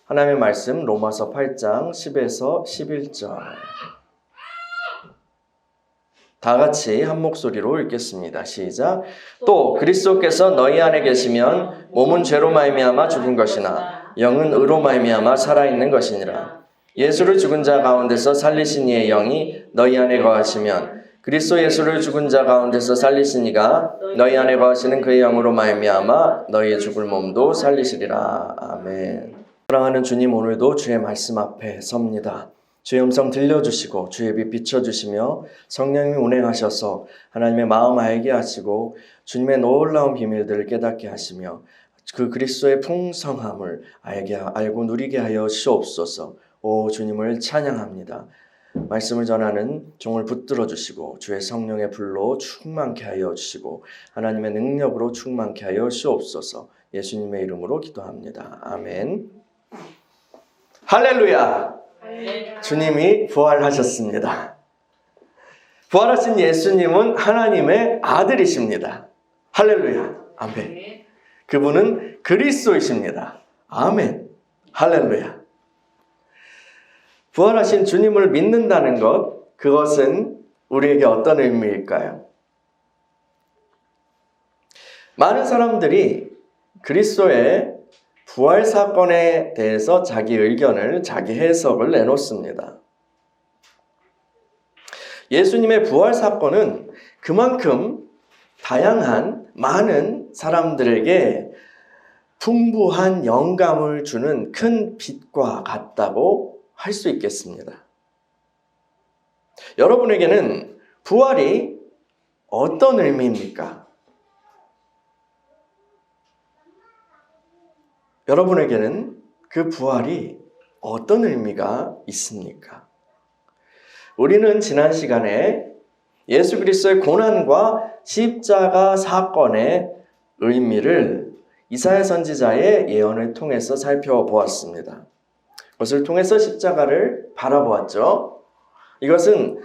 하나님의 말씀 로마서 8장 10에서 11절. 다 같이 한 목소리로 읽겠습니다. 시작. 또 그리스도께서 너희 안에 계시면 몸은 죄로 말미암아 죽은 것이나 영은 의로 말미암아 살아있는 것이니라. 예수를 죽은 자 가운데서 살리신 이의 영이 너희 안에 거하시면 그리스도 예수를 죽은 자 가운데서 살리신 이가 너희 안에 거하시는 그의 영으로 말미암아 너희의 죽을 몸도 살리시리라. 아멘. 사랑하는 주님, 오늘도 주의 말씀 앞에 섭니다. 주의 음성 들려주시고 주의 빛 비춰주시며 성령님이 운행하셔서 하나님의 마음 알게 하시고 주님의 놀라운 비밀들을 깨닫게 하시며 그 그리스도의 풍성함을 알고 누리게 하여 주옵소서. 오 주님을 찬양합니다. 말씀을 전하는 종을 붙들어 주시고 주의 성령의 불로 충만케 하여 주시고 하나님의 능력으로 충만케 하여 주옵소서. 예수님의 이름으로 기도합니다. 아멘. 할렐루야. 주님이 부활하셨습니다. 부활하신 예수님은 하나님의 아들이십니다. 할렐루야. 아멘. 그분은 그리스도이십니다. 아멘. 할렐루야. 부활하신 주님을 믿는다는 것, 그것은 우리에게 어떤 의미일까요? 많은 사람들이 그리스도의 부활 사건에 대해서 자기 의견을, 자기 해석을 내놓습니다. 예수님의 부활 사건은 그만큼 다양한 많은 사람들에게 풍부한 영감을 주는 큰 빛과 같다고 할 수 있겠습니다. 여러분에게는 부활이 어떤 의미입니까? 여러분에게는 그 부활이 어떤 의미가 있습니까? 우리는 지난 시간에 예수 그리스도의 고난과 십자가 사건의 의미를 이사야 선지자의 예언을 통해서 살펴보았습니다. 그것을 통해서 십자가를 바라보았죠. 이것은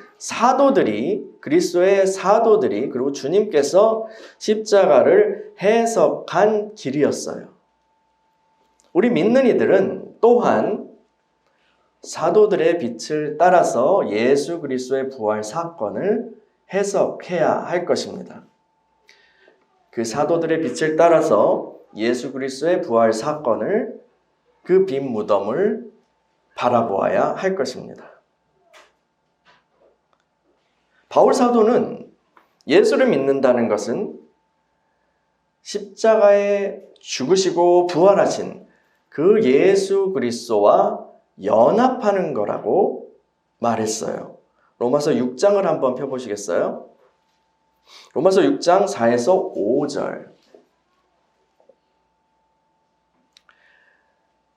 그리스도의 사도들이 그리고 주님께서 십자가를 해석한 길이었어요. 우리 믿는 이들은 또한 사도들의 빛을 따라서 예수 그리스도의 부활 사건을 해석해야 할 것입니다. 그 사도들의 빛을 따라서 예수 그리스도의 부활 사건을, 그 빛 무덤을 바라보아야 할 것입니다. 바울 사도는 예수를 믿는다는 것은 십자가에 죽으시고 부활하신 그 예수 그리스도와 연합하는 거라고 말했어요. 로마서 6장을 한번 펴보시겠어요? 로마서 6장 4에서 5절.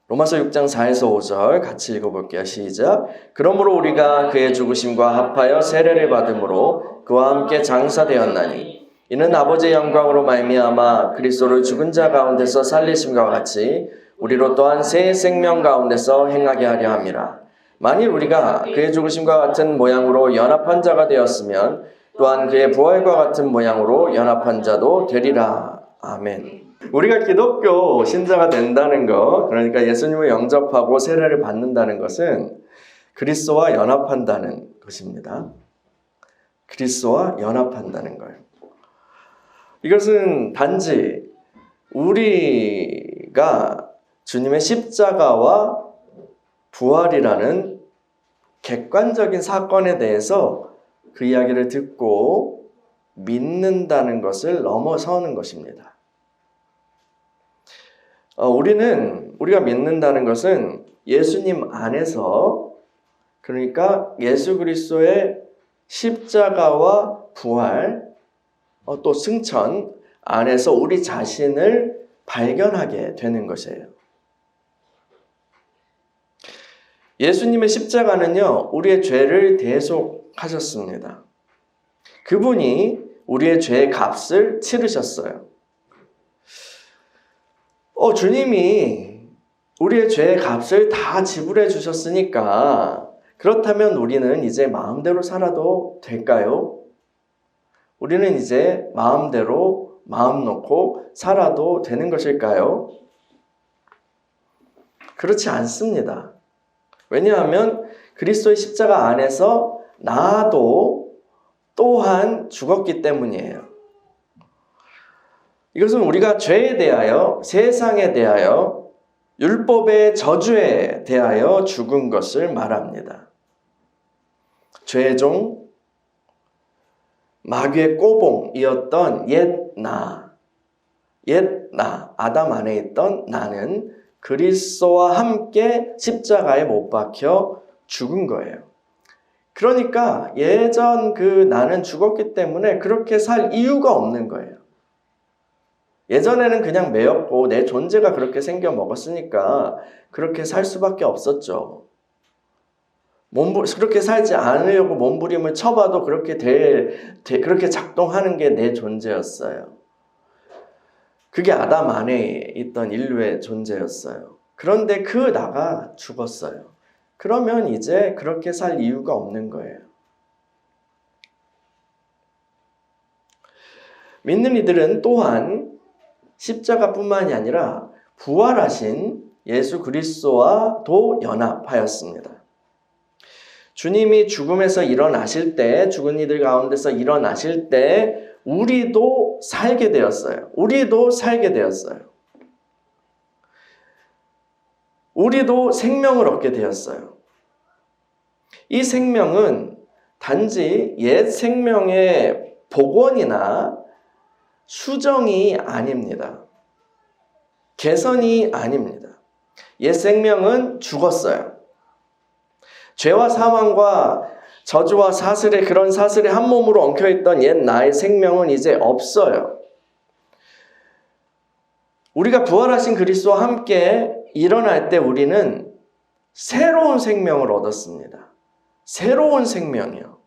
로마서 6장 4에서 5절 같이 읽어볼게요. 시작. 그러므로 우리가 그의 죽으심과 합하여 세례를 받음으로 그와 함께 장사되었나니 이는 아버지의 영광으로 말미암아 그리스도를 죽은 자 가운데서 살리심과 같이 우리로 또한 새 생명 가운데서 행하게 하려 함이라. 만일 우리가 그의 죽으심과 같은 모양으로 연합한 자가 되었으면 또한 그의 부활과 같은 모양으로 연합한 자도 되리라. 아멘. 우리가 기독교 신자가 된다는 것, 그러니까 예수님을 영접하고 세례를 받는다는 것은 그리스도와 연합한다는 것입니다. 그리스도와 연합한다는 거예요. 이것은 단지 우리가 주님의 십자가와 부활이라는 객관적인 사건에 대해서 그 이야기를 듣고 믿는다는 것을 넘어서는 것입니다. 우리가 믿는다는 것은 예수님 안에서, 그러니까 예수 그리스도의 십자가와 부활, 또 승천 안에서 우리 자신을 발견하게 되는 것이에요. 예수님의 십자가는요, 우리의 죄를 대속하셨습니다. 그분이 우리의 죄의 값을 치르셨어요. 주님이 우리의 죄의 값을 다 지불해 주셨으니까 그렇다면 우리는 이제 마음대로 살아도 될까요? 우리는 이제 마음대로 마음 놓고 살아도 되는 것일까요? 그렇지 않습니다. 왜냐하면 그리스도의 십자가 안에서 나도 또한 죽었기 때문이에요. 이것은 우리가 죄에 대하여, 세상에 대하여, 율법의 저주에 대하여 죽은 것을 말합니다. 죄의 종, 마귀의 꼬봉이었던 옛 나, 아담 안에 있던 나는 그리스도와 함께 십자가에 못 박혀 죽은 거예요. 그러니까 예전 그 나는 죽었기 때문에 그렇게 살 이유가 없는 거예요. 예전에는 그냥 매였고 내 존재가 그렇게 생겨 먹었으니까 그렇게 살 수밖에 없었죠. 그렇게 살지 않으려고 몸부림을 쳐봐도 그렇게 그렇게 작동하는 게 내 존재였어요. 그게 아담 안에 있던 인류의 존재였어요. 그런데 그 나가 죽었어요. 그러면 이제 그렇게 살 이유가 없는 거예요. 믿는 이들은 또한 십자가뿐만이 아니라 부활하신 예수 그리스도와도 연합하였습니다. 주님이 죽음에서 일어나실 때, 죽은 이들 가운데서 일어나실 때 우리도 살게 되었어요. 우리도 살게 되었어요. 우리도 생명을 얻게 되었어요. 이 생명은 단지 옛 생명의 복원이나 수정이 아닙니다. 개선이 아닙니다. 옛 생명은 죽었어요. 죄와 사망과 저주와 사슬의 그런 사슬에 한 몸으로 엉켜있던 옛 나의 생명은 이제 없어요. 우리가 부활하신 그리스도와 함께 일어날 때 우리는 새로운 생명을 얻었습니다. 새로운 생명이요.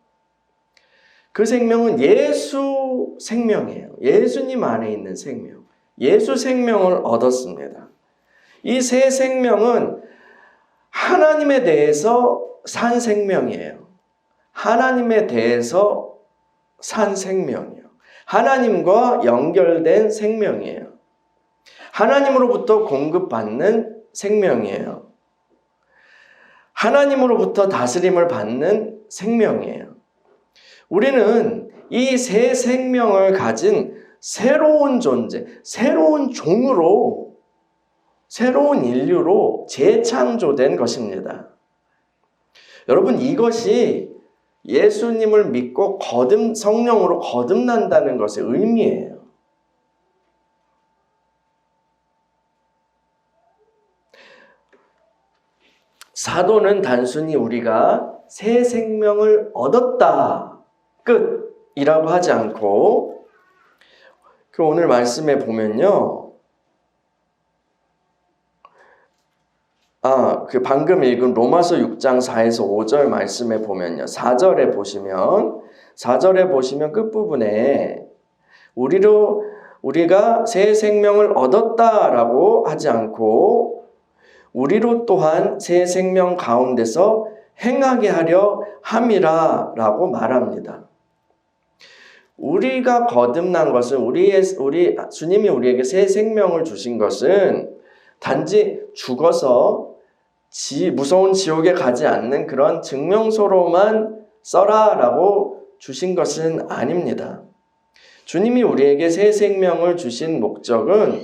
그 생명은 예수 생명이에요. 예수님 안에 있는 생명. 예수 생명을 얻었습니다. 이 새 생명은 하나님에 대해서 산 생명이에요. 하나님에 대해서 산 생명이에요. 하나님과 연결된 생명이에요. 하나님으로부터 공급받는 생명이에요. 하나님으로부터 다스림을 받는 생명이에요. 우리는 이 새 생명을 가진 새로운 존재, 새로운 종으로, 새로운 인류로 재창조된 것입니다. 여러분, 이것이 예수님을 믿고 성령으로 거듭난다는 것의 의미예요. 사도는 단순히 우리가 새 생명을 얻었다, 끝이라고 하지 않고, 그럼 오늘 말씀에 보면요. 방금 읽은 로마서 6장 4에서 5절 말씀에 보면요. 4절에 보시면 끝부분에 우리가 새 생명을 얻었다라고 하지 않고 우리로 또한 새 생명 가운데서 행하게 하려 함이라라고 말합니다. 우리가 거듭난 것은 주님이 우리에게 새 생명을 주신 것은 단지 죽어서 무서운 지옥에 가지 않는 그런 증명서로만 써라라고 주신 것은 아닙니다. 주님이 우리에게 새 생명을 주신 목적은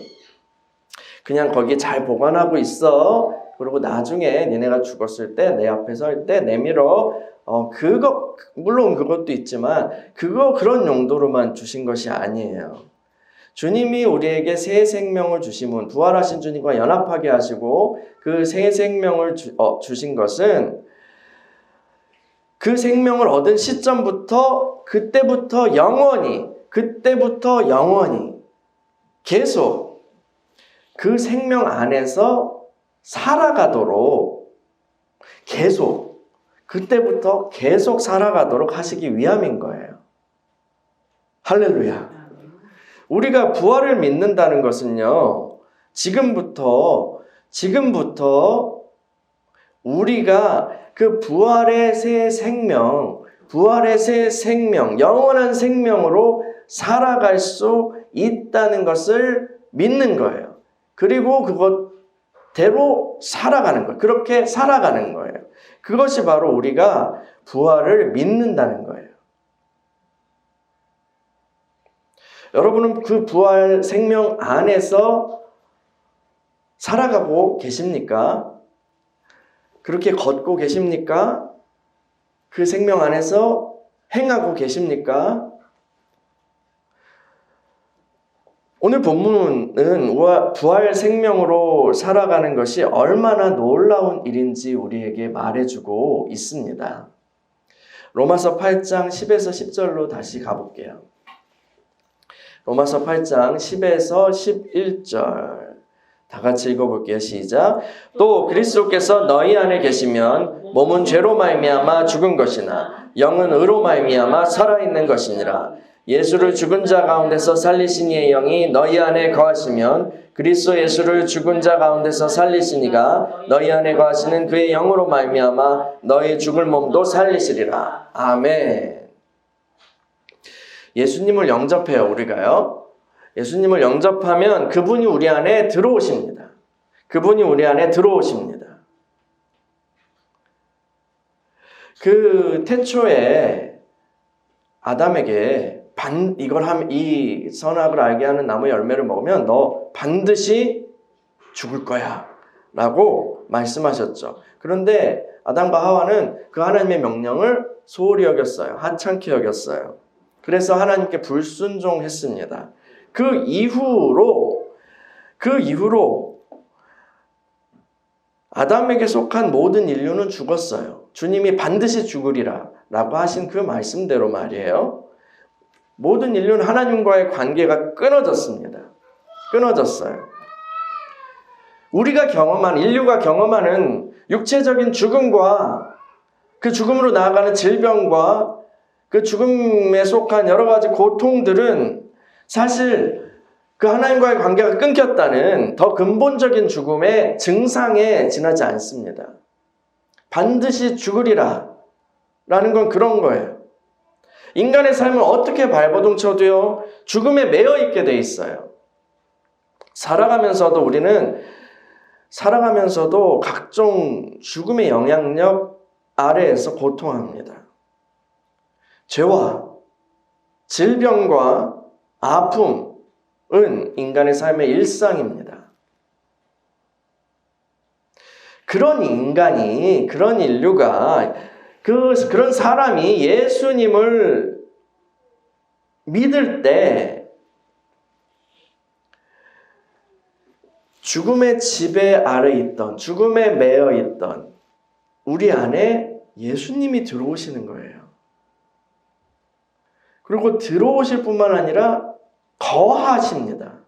그냥 거기 잘 보관하고 있어. 그리고 나중에 니네가 죽었을 때 내 앞에 설 때 내밀어. 물론 그것도 있지만 그런 용도로만 주신 것이 아니에요. 주님이 우리에게 새 생명을 주심은 부활하신 주님과 연합하게 하시고 그 새 생명을 주신 것은 그 생명을 얻은 시점부터 그때부터 영원히 계속 그 생명 안에서 살아가도록 그때부터 계속 살아가도록 하시기 위함인 거예요. 할렐루야. 우리가 부활을 믿는다는 것은요, 지금부터 우리가 그 부활의 새 생명, 영원한 생명으로 살아갈 수 있다는 것을 믿는 거예요. 그리고 대로 살아가는 거예요. 그렇게 살아가는 거예요. 그것이 바로 우리가 부활을 믿는다는 거예요. 여러분은 그 부활 생명 안에서 살아가고 계십니까? 그렇게 걷고 계십니까? 그 생명 안에서 행하고 계십니까? 오늘 본문은 부활 생명으로 살아가는 것이 얼마나 놀라운 일인지 우리에게 말해주고 있습니다. 로마서 8장 10에서 10절로 다시 가볼게요. 로마서 8장 10에서 11절 다 같이 읽어볼게요. 시작. 또 그리스도께서 너희 안에 계시면 몸은 죄로 말미암아 죽은 것이나 영은 의로 말미암아 살아있는 것이니라. 예수를 죽은 자 가운데서 살리신 이의 영이 너희 안에 거하시면 그리스도 예수를 죽은 자 가운데서 살리신 이가 너희 안에 거하시는 그의 영으로 말미암아 너희 죽을 몸도 살리시리라. 아멘. 예수님을 영접해요, 우리가요. 예수님을 영접하면 그분이 우리 안에 들어오십니다. 그분이 우리 안에 들어오십니다. 그 태초에 아담에게 이걸 하면 이 선악을 알게 하는 나무 열매를 먹으면 너 반드시 죽을 거야 라고 말씀하셨죠. 그런데 아담과 하와는 그 하나님의 명령을 소홀히 여겼어요. 하찮게 여겼어요. 그래서 하나님께 불순종했습니다. 그 이후로 아담에게 속한 모든 인류는 죽었어요. 주님이 반드시 죽으리라 라고 하신 그 말씀대로 말이에요. 모든 인류는 하나님과의 관계가 끊어졌습니다. 끊어졌어요. 인류가 경험하는 육체적인 죽음과 그 죽음으로 나아가는 질병과 그 죽음에 속한 여러 가지 고통들은 사실 그 하나님과의 관계가 끊겼다는 더 근본적인 죽음의 증상에 지나지 않습니다. 반드시 죽으리라 라는 건 그런 거예요. 인간의 삶은 어떻게 발버둥 쳐도요, 죽음에 매여 있게 돼 있어요. 살아가면서도 각종 죽음의 영향력 아래에서 고통합니다. 죄와 질병과 아픔은 인간의 삶의 일상입니다. 그런 인류가 그런 사람이 예수님을 믿을 때 죽음의 지배 아래 있던, 죽음에 매여 있던 우리 안에 예수님이 들어오시는 거예요. 그리고 들어오실 뿐만 아니라 거하십니다.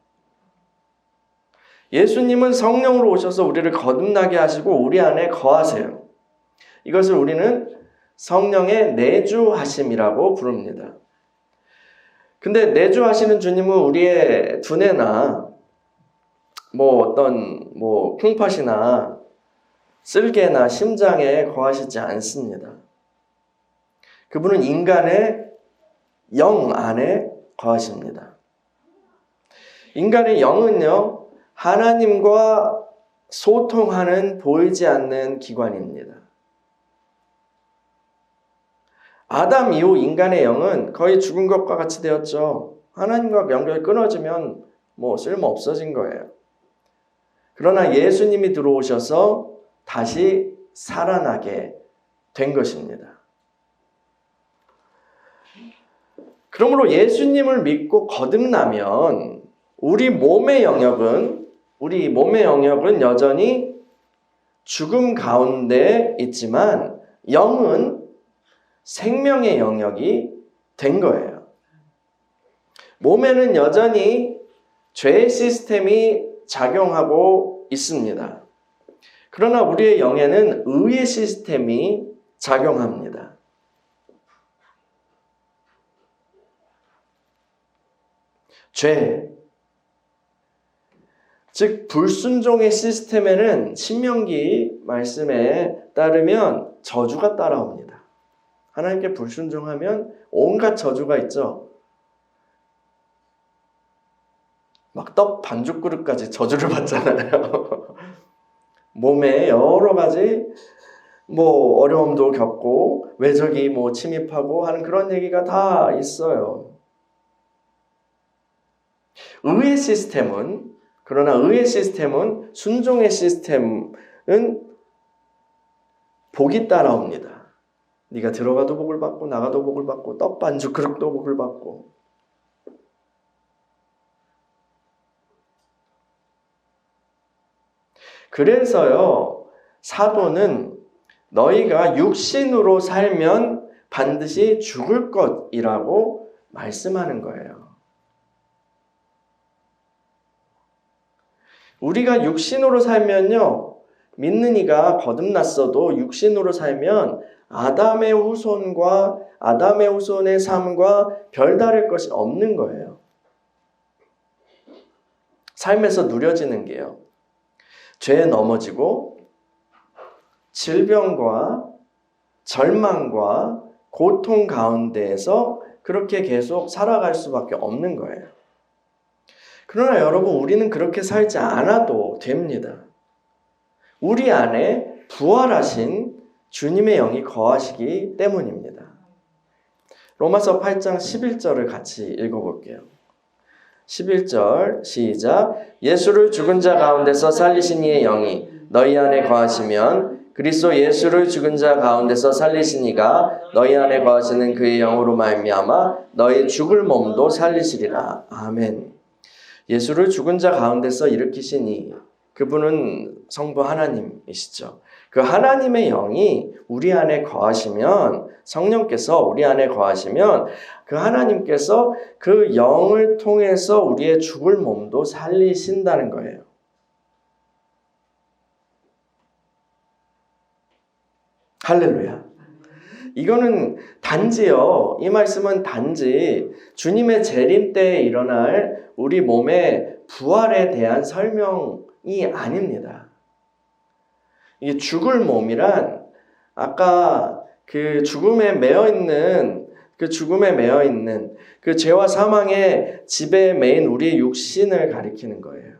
예수님은 성령으로 오셔서 우리를 거듭나게 하시고 우리 안에 거하세요. 이것을 우리는 성령의 내주하심이라고 부릅니다. 근데 내주하시는 주님은 우리의 두뇌나 콩팥이나 쓸개나 심장에 거하시지 않습니다. 그분은 인간의 영 안에 거하십니다. 인간의 영은요, 하나님과 소통하는 보이지 않는 기관입니다. 아담 이후 인간의 영은 거의 죽은 것과 같이 되었죠. 하나님과 연결이 끊어지면 쓸모 없어진 거예요. 그러나 예수님이 들어오셔서 다시 살아나게 된 것입니다. 그러므로 예수님을 믿고 거듭나면 우리 몸의 영역은 여전히 죽음 가운데 있지만 영은 생명의 영역이 된 거예요. 몸에는 여전히 죄의 시스템이 작용하고 있습니다. 그러나 우리의 영에는 의의 시스템이 작용합니다. 죄, 즉 불순종의 시스템에는 신명기 말씀에 따르면 저주가 따라옵니다. 하나님께 불순종하면 온갖 저주가 있죠. 막 떡 반죽 그릇까지 저주를 받잖아요. 몸에 여러 가지 어려움도 겪고 외적이 침입하고 하는 그런 얘기가 다 있어요. 그러나 의의 시스템은 순종의 시스템은 복이 따라옵니다. 네가 들어가도 복을 받고 나가도 복을 받고 떡 반죽 그릇도 복을 받고. 그래서요, 사도는 너희가 육신으로 살면 반드시 죽을 것이라고 말씀하는 거예요. 우리가 육신으로 살면요, 믿는 이가 거듭났어도 육신으로 살면 아담의 후손의 삶과 별다를 것이 없는 거예요. 삶에서 누려지는 게요. 죄에 넘어지고 질병과 절망과 고통 가운데에서 그렇게 계속 살아갈 수밖에 없는 거예요. 그러나 여러분, 우리는 그렇게 살지 않아도 됩니다. 우리 안에 부활하신 주님의 영이 거하시기 때문입니다. 로마서 8장 11절을 같이 읽어볼게요. 11절 시작. 예수를 죽은 자 가운데서 살리신 이의 영이 너희 안에 거하시면 그리스도 예수를 죽은 자 가운데서 살리신 이가 너희 안에 거하시는 그의 영으로 말미암아 너희 죽을 몸도 살리시리라. 아멘. 예수를 죽은 자 가운데서 일으키신 이, 그분은 성부 하나님이시죠. 그 하나님의 영이 우리 안에 거하시면, 성령께서 우리 안에 거하시면 그 하나님께서 그 영을 통해서 우리의 죽을 몸도 살리신다는 거예요. 할렐루야. 이거는 단지요. 이 말씀은 단지 주님의 재림 때에 일어날 우리 몸의 부활에 대한 설명이 아닙니다. 이 죽을 몸이란 아까 그 죽음에 매여 있는 그 죄와 사망의 지배에 매인 우리의 육신을 가리키는 거예요.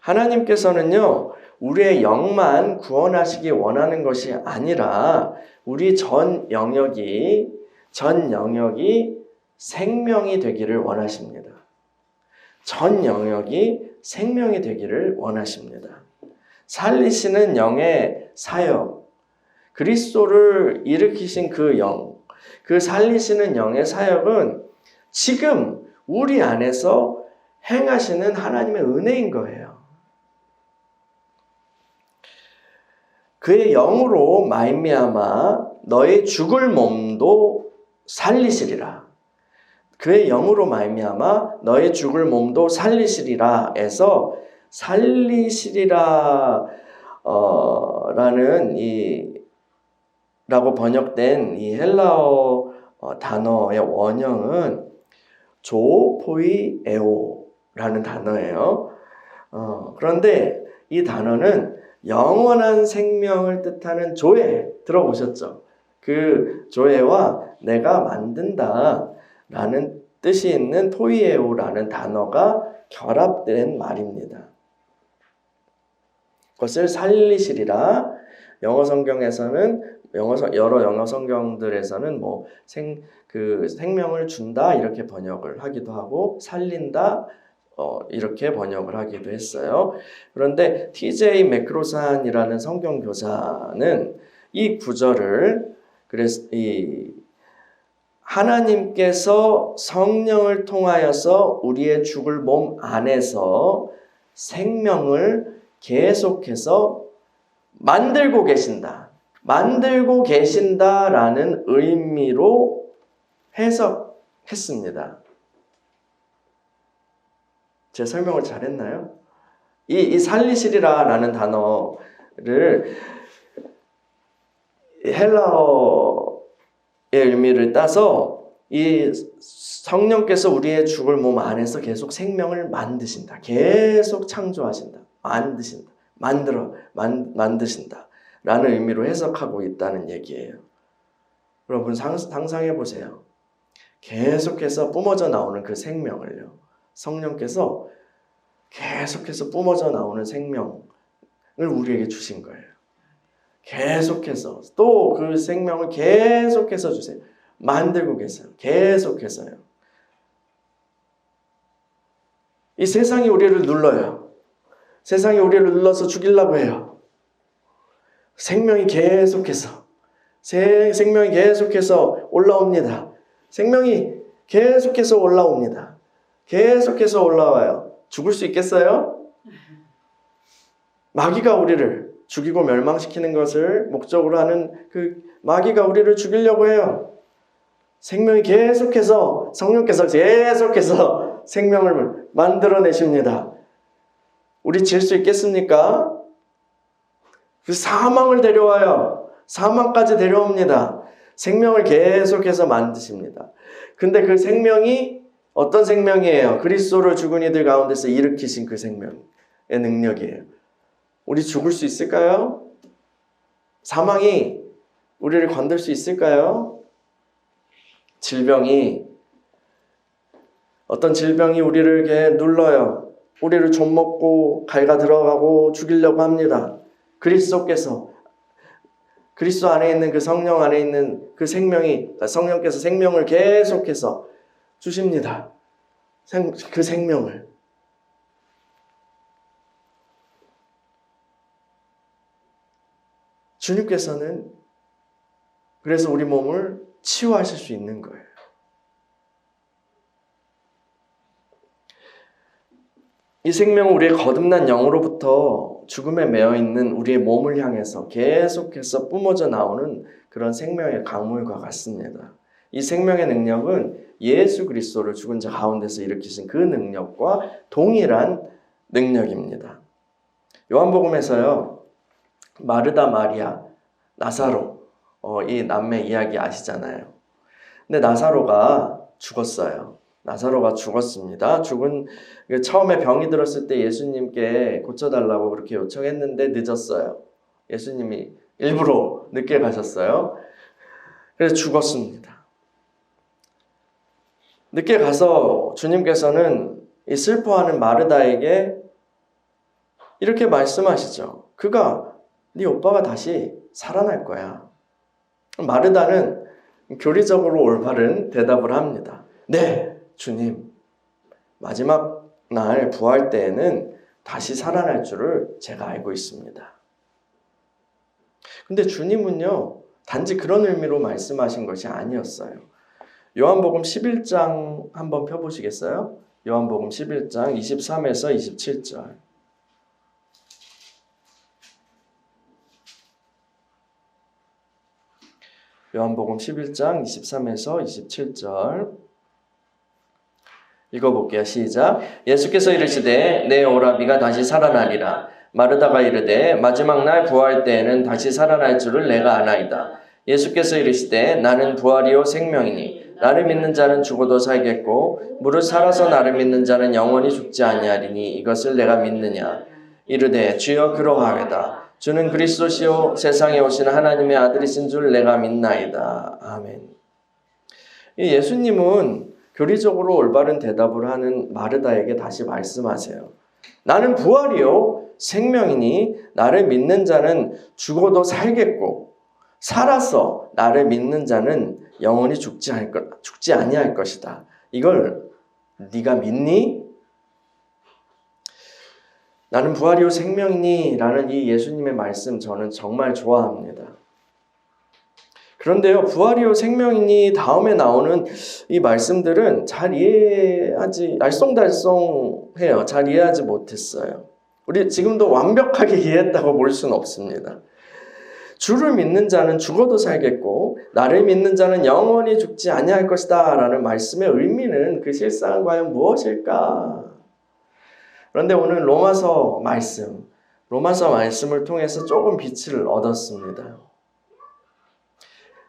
하나님께서는요, 우리의 영만 구원하시기 원하는 것이 아니라 우리 전 영역이 생명이 되기를 원하십니다. 전 영역이 생명이 되기를 원하십니다. 살리시는 영의 사역, 그리스도를 일으키신 그 영, 그 살리시는 영의 사역은 지금 우리 안에서 행하시는 하나님의 은혜인 거예요. 그의 영으로 말미암아 너의 죽을 몸도 살리시리라. 그의 영으로 말미암아 너의 죽을 몸도 살리시리라 해서 살리시리라 라고 번역된 이 헬라어 단어의 원형은 조포이에오라는 단어예요. 그런데 이 단어는 영원한 생명을 뜻하는 조에, 들어보셨죠? 그 조에와 내가 만든다 라는 뜻이 있는 토이에오라는 단어가 결합된 말입니다. 그것을 살리시리라. 영어 성경에서는 여러 영어 성경들에서는 생명을 준다 이렇게 번역을 하기도 하고 살린다 이렇게 번역을 하기도 했어요. 그런데 TJ 매크로산이라는 성경 교사는 이 구절을 하나님께서 성령을 통하여서 우리의 죽을 몸 안에서 생명을 계속해서 만들고 계신다라는 의미로 해석했습니다. 제 설명을 잘했나요? 이 살리시리라라는 단어를 헬라어의 의미를 따서 이 성령께서 우리의 죽을 몸 안에서 계속 생명을 만드신다. 계속 창조하신다. 만드신다. 라는 의미로 해석하고 있다는 얘기예요. 여러분 상상해 보세요. 계속해서 뿜어져 나오는 그 생명을요. 성령께서 계속해서 뿜어져 나오는 생명, 우리에게 주신 거예요. 계속해서 또 그 생명을 계속해서 주세요. 만들고 계세요. 계속해서요. 이 세상이 우리를 눌러요. 세상이 우리를 눌러서 죽이려고 해요. 생명이 계속해서 생명이 계속해서 올라옵니다. 생명이 계속해서 올라옵니다. 계속해서 올라와요. 죽을 수 있겠어요? 마귀가 우리를 죽이고 멸망시키는 것을 목적으로 하는 그 마귀가 우리를 죽이려고 해요. 생명이 계속해서 성령께서 계속해서 생명을 만들어내십니다. 우리 질 수 있겠습니까? 그 사망을 데려와요. 사망까지 데려옵니다. 생명을 계속해서 만드십니다. 근데 그 생명이 어떤 생명이에요? 그리스도를 죽은 이들 가운데서 일으키신 그 생명의 능력이에요. 우리 죽을 수 있을까요? 사망이 우리를 건들 수 있을까요? 어떤 질병이 우리를 이렇게 눌러요. 우리를 좀먹고 갈가 들어가고 죽이려고 합니다. 그리스도 안에 있는 그 성령 안에 있는 그 성령께서 생명을 계속해서 주십니다. 그 생명을. 주님께서는 그래서 우리 몸을 치유하실 수 있는 거예요. 이 생명은 우리의 거듭난 영으로부터 죽음에 매여 있는 우리의 몸을 향해서 계속해서 뿜어져 나오는 그런 생명의 강물과 같습니다. 이 생명의 능력은 예수 그리스도를 죽은 자 가운데서 일으키신 그 능력과 동일한 능력입니다. 요한복음에서요, 마르다, 마리아, 나사로 이 남매 이야기 아시잖아요. 근데 나사로가 죽었어요. 나사로가 죽었습니다. 처음에 병이 들었을 때 예수님께 고쳐달라고 그렇게 요청했는데 늦었어요. 예수님이 일부러 늦게 가셨어요. 그래서 죽었습니다. 늦게 가서 주님께서는 이 슬퍼하는 마르다에게 이렇게 말씀하시죠. 그가 네 오빠가 다시 살아날 거야. 마르다는 교리적으로 올바른 대답을 합니다. 네, 주님. 마지막 날 부활 때에는 다시 살아날 줄을 제가 알고 있습니다. 근데 주님은요, 단지 그런 의미로 말씀하신 것이 아니었어요. 요한복음 11장 한번 펴보시겠어요? 요한복음 11장 23에서 27절. 요한복음 11장 23에서 27절 읽어볼게요. 시작. 예수께서 이르시되 내 오라비가 다시 살아나리라. 마르다가 이르되 마지막 날 부활 때에는 다시 살아날 줄을 내가 아나이다. 예수께서 이르시되 나는 부활이요 생명이니 나를 믿는 자는 죽어도 살겠고 무릇 살아서 나를 믿는 자는 영원히 죽지 아니하리니 이것을 내가 믿느냐. 이르되 주여 그러하외다. 주는 그리스도시요 세상에 오신 하나님의 아들이신 줄 내가 믿나이다. 아멘. 예수님은 교리적으로 올바른 대답을 하는 마르다에게 다시 말씀하세요. 나는 부활이요 생명이니 나를 믿는 자는 죽어도 살겠고 살아서 나를 믿는 자는 영원히 죽지 아니할 것이다. 이걸 네가 믿니? 나는 부활이요 생명이니 라는 이 예수님의 말씀 저는 정말 좋아합니다. 그런데요, 부활이요 생명이니 다음에 나오는 이 말씀들은 잘 이해하지, 알쏭달쏭해요. 잘 이해하지 못했어요. 우리 지금도 완벽하게 이해했다고 볼 수는 없습니다. 주를 믿는 자는 죽어도 살겠고 나를 믿는 자는 영원히 죽지 아니할 것이다 라는 말씀의 의미는 그 실상은 과연 무엇일까? 그런데 오늘 로마서 말씀을 통해서 조금 빛을 얻었습니다.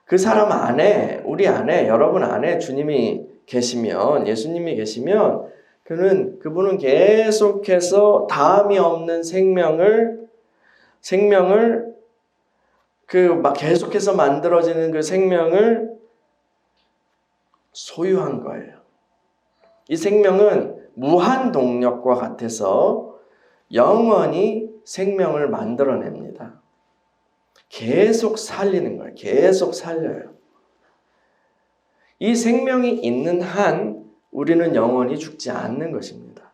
그 사람 안에, 우리 안에, 여러분 안에 주님이 계시면, 예수님이 계시면 그분은 계속해서 다함이 없는 생명을 계속해서 만들어지는 그 생명을 소유한 거예요. 이 생명은 무한 동력과 같아서 영원히 생명을 만들어냅니다. 계속 살리는 거예요. 계속 살려요. 이 생명이 있는 한 우리는 영원히 죽지 않는 것입니다.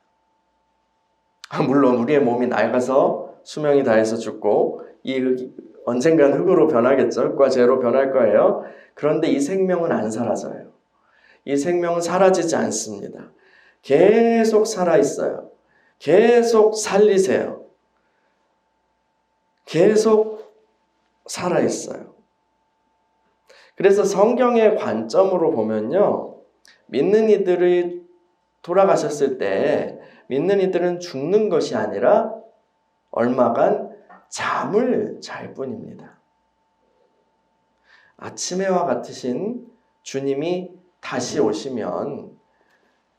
물론 우리의 몸이 낡아서 수명이 다해서 죽고 언젠간 흙으로 변하겠죠. 흙과 재로 변할 거예요. 그런데 이 생명은 안 사라져요. 이 생명은 사라지지 않습니다. 계속 살아있어요. 계속 살리세요. 계속 살아있어요. 그래서 성경의 관점으로 보면요. 믿는 이들이 돌아가셨을 때 믿는 이들은 죽는 것이 아니라 얼마간 잠을 잘 뿐입니다. 아침해와 같으신 주님이 다시 오시면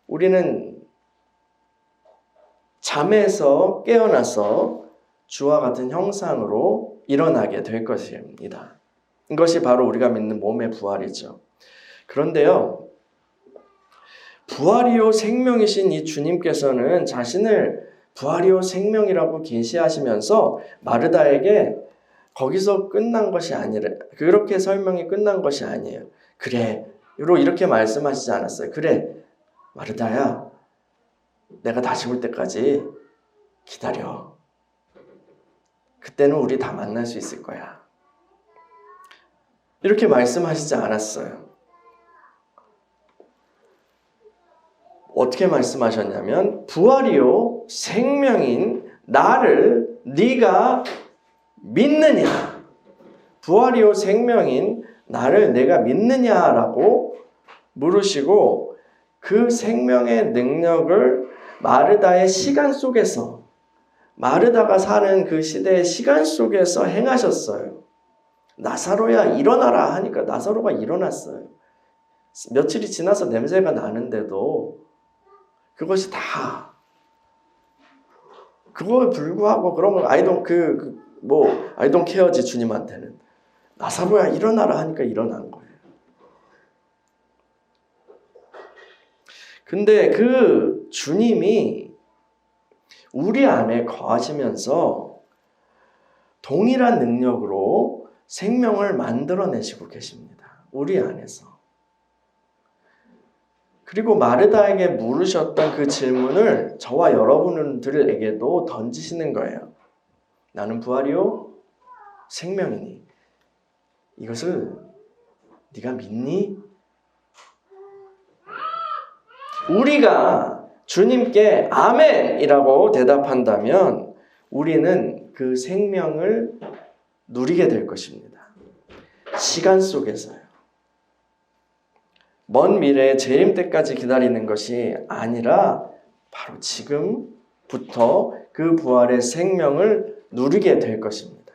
우리는 잠에서 깨어나서 주와 같은 형상으로 일어나게 될 것입니다. 이것이 바로 우리가 믿는 몸의 부활이죠. 그런데요, 부활이요 생명이신 이 주님께서는 자신을 부활이요 생명이라고 계시하시면서 마르다에게 거기서 끝난 것이 아니라, 그렇게 설명이 끝난 것이 아니에요. 그래, 이렇게 말씀하시지 않았어요. 그래, 마르다야, 내가 다시 올 때까지 기다려. 그때는 우리 다 만날 수 있을 거야. 이렇게 말씀하시지 않았어요. 어떻게 말씀하셨냐면 부활이요 생명인 나를 네가 믿느냐, 부활이요 생명인 나를 내가 믿느냐라고 물으시고 그 생명의 능력을 마르다의 시간 속에서, 마르다가 사는 그 시대의 시간 속에서 행하셨어요. 나사로야 일어나라 하니까 나사로가 일어났어요. 며칠이 지나서 냄새가 나는데도 그것이 다 그거에 불구하고 그러면 I don't care지. 주님한테는 나사로야 일어나라 하니까 일어난 거예요. 근데 그 주님이 우리 안에 거하시면서 동일한 능력으로 생명을 만들어내시고 계십니다. 우리 안에서. 그리고 마르다에게 물으셨던 그 질문을 저와 여러분들에게도 던지시는 거예요. 나는 부활이요 생명이니 이것을 네가 믿니? 우리가 주님께 아멘이라고 대답한다면 우리는 그 생명을 누리게 될 것입니다. 시간 속에서요. 먼 미래의 재림 때까지 기다리는 것이 아니라 바로 지금부터 그 부활의 생명을 누리게 될 것입니다.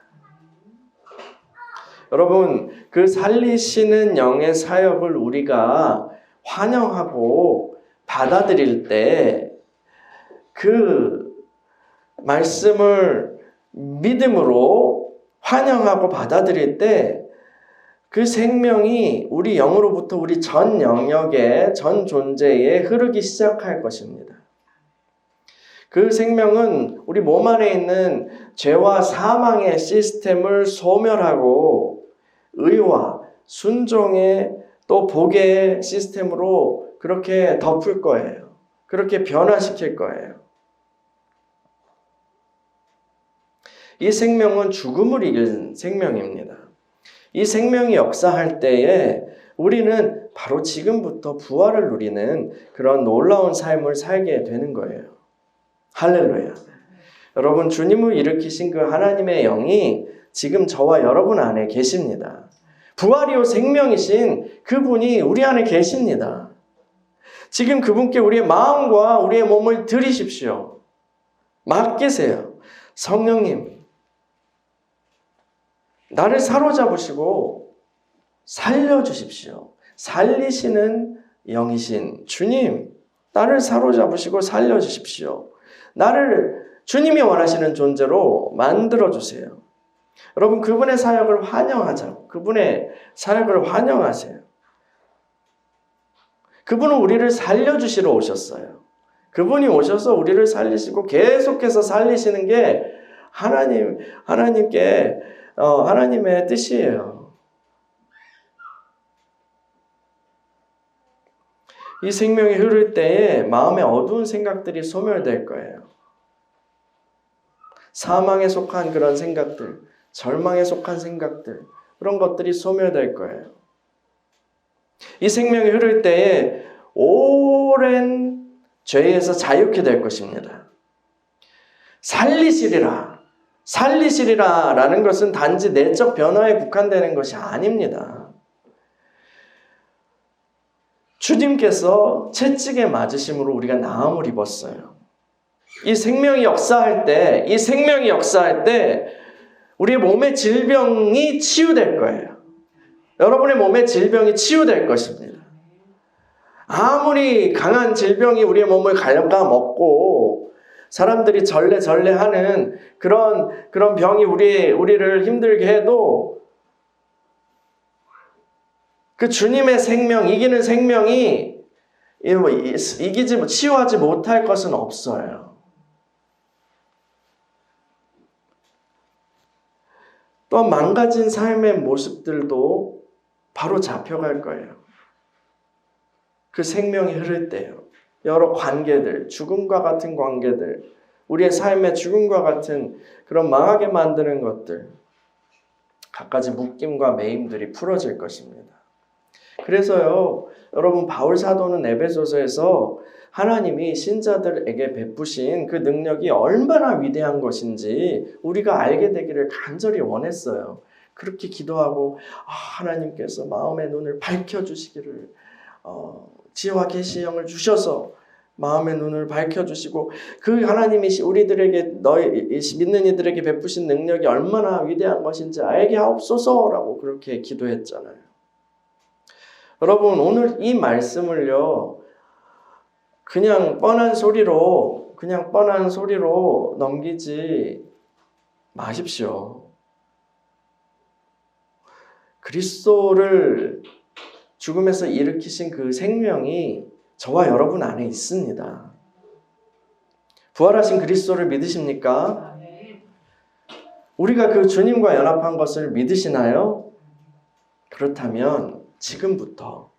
여러분, 그 살리시는 영의 사역을 우리가 환영하고 받아들일 때 그 말씀을 믿음으로 환영하고 받아들일 때 그 생명이 우리 영으로부터 우리 전 영역에, 전 존재에 흐르기 시작할 것입니다. 그 생명은 우리 몸 안에 있는 죄와 사망의 시스템을 소멸하고 의와 순종의 또 복의 시스템으로 그렇게 덮을 거예요. 그렇게 변화시킬 거예요. 이 생명은 죽음을 이긴 생명입니다. 이 생명이 역사할 때에 우리는 바로 지금부터 부활을 누리는 그런 놀라운 삶을 살게 되는 거예요. 할렐루야. 여러분, 주님을 일으키신 그 하나님의 영이 지금 저와 여러분 안에 계십니다. 부활이요 생명이신 그분이 우리 안에 계십니다. 지금 그분께 우리의 마음과 우리의 몸을 드리십시오. 맡기세요. 성령님, 나를 사로잡으시고 살려주십시오. 살리시는 영이신 주님, 나를 사로잡으시고 살려주십시오. 나를 주님이 원하시는 존재로 만들어주세요. 여러분, 그분의 사역을 환영하자고. 그분의 사역을 환영하세요. 그분은 우리를 살려주시러 오셨어요. 그분이 오셔서 우리를 살리시고 계속해서 살리시는 게 하나님께 하나님의 뜻이에요. 이 생명이 흐를 때에 마음에 어두운 생각들이 소멸될 거예요. 사망에 속한 그런 생각들, 절망에 속한 생각들, 그런 것들이 소멸될 거예요. 이 생명이 흐를 때에 오랜 죄에서 자유케 될 것입니다. 살리시리라 라는 것은 단지 내적 변화에 국한되는 것이 아닙니다. 주님께서 채찍에 맞으심으로 우리가 나음을 입었어요. 이 생명이 역사할 때 우리의 몸의 질병이 치유될 거예요. 여러분의 몸의 질병이 치유될 것입니다. 아무리 강한 질병이 우리의 몸을 갉아먹고 사람들이 절레절레하는 그런 병이 우리를 힘들게 해도 그 주님의 생명, 이기는 생명이 치유하지 못할 것은 없어요. 또한 망가진 삶의 모습들도 바로 잡혀갈 거예요. 그 생명이 흐를 때요. 여러 관계들, 죽음과 같은 관계들, 우리의 삶의 죽음과 같은 그런 망하게 만드는 것들, 갖가지 묶임과 매임들이 풀어질 것입니다. 그래서요, 여러분 바울 사도는 에베소서에서 하나님이 신자들에게 베푸신 그 능력이 얼마나 위대한 것인지 우리가 알게 되기를 간절히 원했어요. 그렇게 기도하고 하나님께서 마음의 눈을 밝혀주시기를 지혜와 계시의 영을 주셔서 마음의 눈을 밝혀주시고 그 하나님이 우리들에게 믿는 이들에게 베푸신 능력이 얼마나 위대한 것인지 알게 하옵소서라고 그렇게 기도했잖아요. 여러분 오늘 이 말씀을요 그냥 뻔한 소리로 넘기지 마십시오. 그리스도를 죽음에서 일으키신 그 생명이 저와 여러분 안에 있습니다. 부활하신 그리스도를 믿으십니까? 우리가 그 주님과 연합한 것을 믿으시나요? 그렇다면 지금부터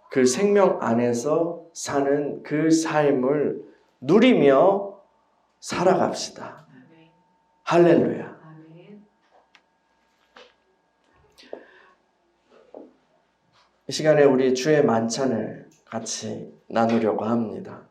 그 생명 안에서 사는 그 삶을 누리며 살아갑시다. 할렐루야. 이 시간에 우리 주의 만찬을 같이 나누려고 합니다.